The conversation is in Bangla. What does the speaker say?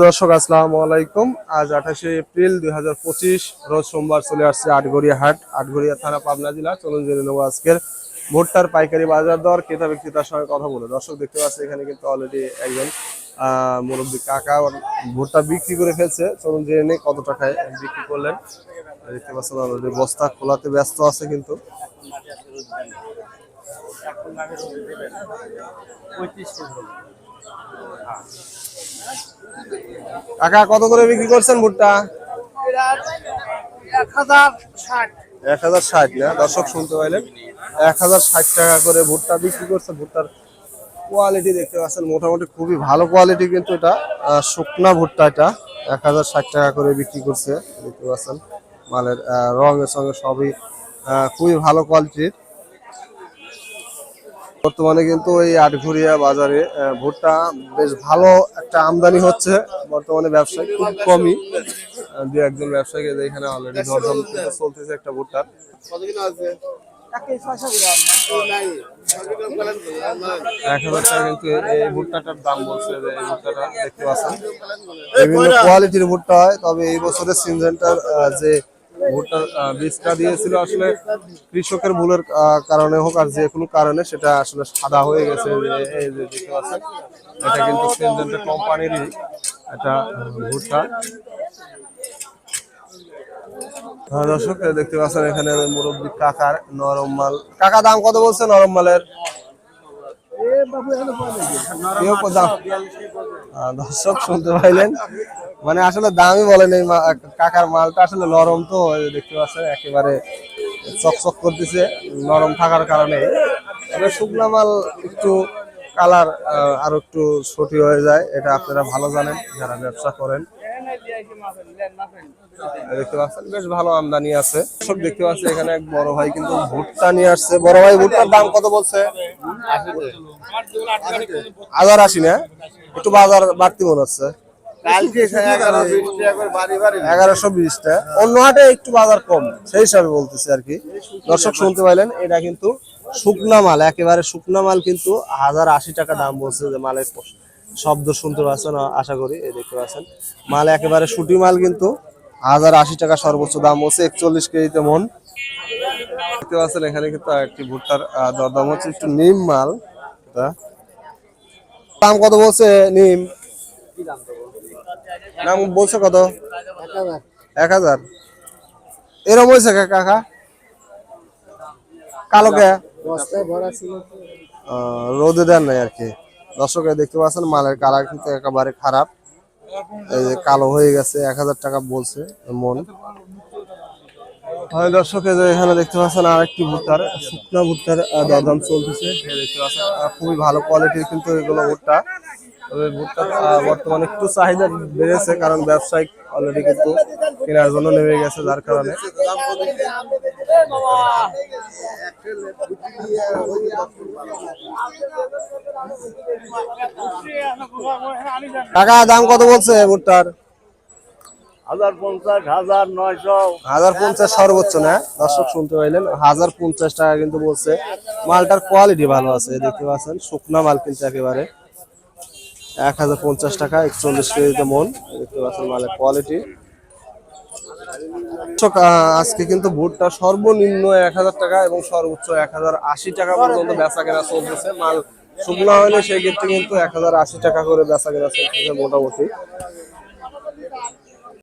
দর্শক আসসালামু আলাইকুম। আজ 28শে এপ্রিল 2025 রোজ সোমবার চলে আসছে আটঘরিয়া হাট, আটঘরিয়া থানা, পাবনা জেলা। চলুন জেনে নেবো আজকের ভুট্টার পাইকারি বাজার দর, ক্রেতা বিক্রেতার সঙ্গে কথা বলে। দর্শক দেখতে পাচ্ছি এখানে কিন্তু অলরেডি একজন মুরব্বী কাকা ভুট্টা বিক্রি করে ফেলছে। চলুন জেনে নেই কত টাকায় বিক্রি করলেন। দেখতে পাচ্ছেন অলরেডি বস্তা খোলাতে ব্যস্ত আছে কিন্তু। কাকা কত করে বিক্রি করছেন ভুট্টা? 1060 না? দর্শক শুনতে পাইলেন, 1060 টাকা করে ভুট্টা বিক্রি করছে। ভুট্টার কোয়ালিটি দেখতে পাচ্ছেন মোটামুটি খুবই ভালো কোয়ালিটি, কিন্তু এটা শুকনা ভুট্টা। এটা 1060 টাকা করে বিক্রি করছে। দেখতে পাচ্ছেন মালের রঙের সঙ্গে সবই খুবই ভালো কোয়ালিটির। বর্তমানে কিন্তু এই আটঘরিয়া বাজারে ভুট্টা বেশ ভালো একটা আমদানি হচ্ছে। বর্তমানে ব্যবসায়ী খুব কমই, দু একজন ব্যবসায়ী এখানে অলরেডি দরদাম চলতেছে একটা ভুট্টার। 1000 টাকা কিন্তু এই ভুট্টাটার দাম বলছে। যে এই ভুট্টাটা দেখতে পাচ্ছেন বিভিন্ন কোয়ালিটির ভুট্টা হয়, তবে এই বছরের সিজনটার যে ভুট্টার বীজটা দিয়েছিল আসলে কৃষকের ভুলের কারণে হোক আর যে কোনো কারণে সেটা আসলে সাদা হয়ে গেছে। এই যে দেখতে পাচ্ছেন এটা কিন্তু সিনজেন্টা কোম্পানিরই একটা ভুট্টা। দর্শক দেখতে পাচ্ছেন এখানে মুরব্বী কাকার নরম মাল। কাকা দাম কত বলছে নরম মালের? দর্শক শুনতে পাইলেন, মানে আসলে দামই বলেন। এই কাকার মালটা আসলে নরম, তো দেখতে পাচ্ছেন একেবারে চকচক করতেছে নরম থাকার কারণে। শুকনা মাল একটু কালার আরো একটু সঠি হয়ে যায়, এটা আপনারা ভালো জানেন যারা ব্যবসা করেন। দেখতে পাচ্ছেন বেশ ভালো আমদানি আছে। সব দেখতে পাচ্ছি এখানে এক বড় ভাই কিন্তু ভুট্টা নিয়ে আসছে। বড় ভাই ভুট্টার দাম কত বলছে? 1080 না? একটু বাজার বাড়তি মনে হচ্ছে। 1120 টা, অন্য হাটে একটু বাজার কম, সেই হিসাবে বলতেছি আর কি। দর্শক শুনতে পাইলেন এটা কিন্তু শুকনা মাল, একেবারে শুকনা মাল, কিন্তু 1080 টাকা দাম বলছে। যে মালের শব্দ শুনতে পাচ্ছেন আশা করি, এই দেখতে পাচ্ছেন মাল একেবারে শুটি মাল, কিন্তু 1080 টাকা সর্বোচ্চ দাম বলছে। 41 কেজিতে মন। দেখতে পাচ্ছেন এখানে কিন্তু একটি ভুট্টার দরদাম হচ্ছে একটু নিম মাল। দাম কত বলছে নিম? নাম বলছে কত? 1000। এরকম হয়েছে কাকা? কালো কে রোদে দেন নাই আর কি। দর্শক দেখতে পাচ্ছেন মালের কালার কিন্তু একেবারে খারাপ, এই যে কালো হয়ে গেছে। 1000 টাকা বলছে মন। দর্শক এখানে দেখতে পাচ্ছেন আরেকটি ভুট্টার, শুকনা ভুট্টার দরদাম চলতেছে। দেখতে পাচ্ছেন খুবই ভালো কোয়ালিটির কিন্তু এগুলো ভুট্টা। তবে ভুট্টা বর্তমানে একটু চাহিদা বেড়েছে, কারণ ব্যবসায়িক অলরেডি কিন্তু কেনার জন্য নেমে গেছে, যার কারণে। টাকা দাম কত বলছে ভুট্টার? 1050 সর্বোচ্চ না? দর্শক শুনতে পাইলেন 1050 টাকা কিন্তু বলছে। মালটার কোয়ালিটি ভালো আছে, দেখতে পাচ্ছেন শুকনা মাল কিন্তু একেবারে। 1050 টাকা 41 কেজিতে মন। দেখতে পাচ্ছেন মালের কোয়ালিটি। আজকে কিন্তু ভুট্টা সর্বনিম্ন 1000 টাকা এবং সর্বোচ্চ 1080 টাকা পর্যন্ত বেচা কেনা চলতেছে। মাল শুকনো হলে সেই ক্ষেত্রে কিন্তু 1080 টাকা করে বেচা কেনা চলতেছে মোটামুটি।